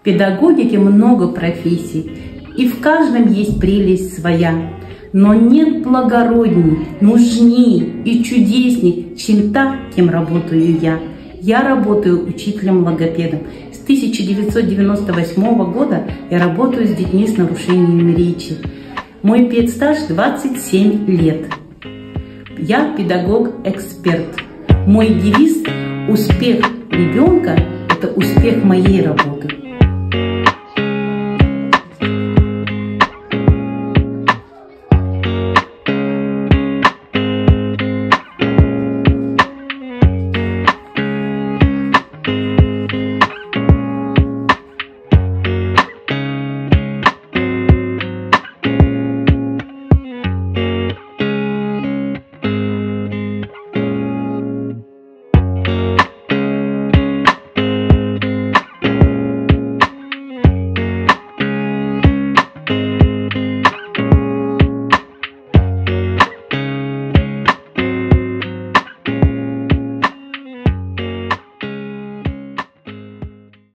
педагогике много профессий, и в каждом есть прелесть своя. Но нет благородней, нужней и чудесней, чем та, кем работаю я. Я работаю учителем-логопедом. С 1998 года я работаю с детьми с нарушениями речи. Мой педстаж 27 лет. Я педагог-эксперт. Мой девиз «Успех ребенка – это успех моей работы».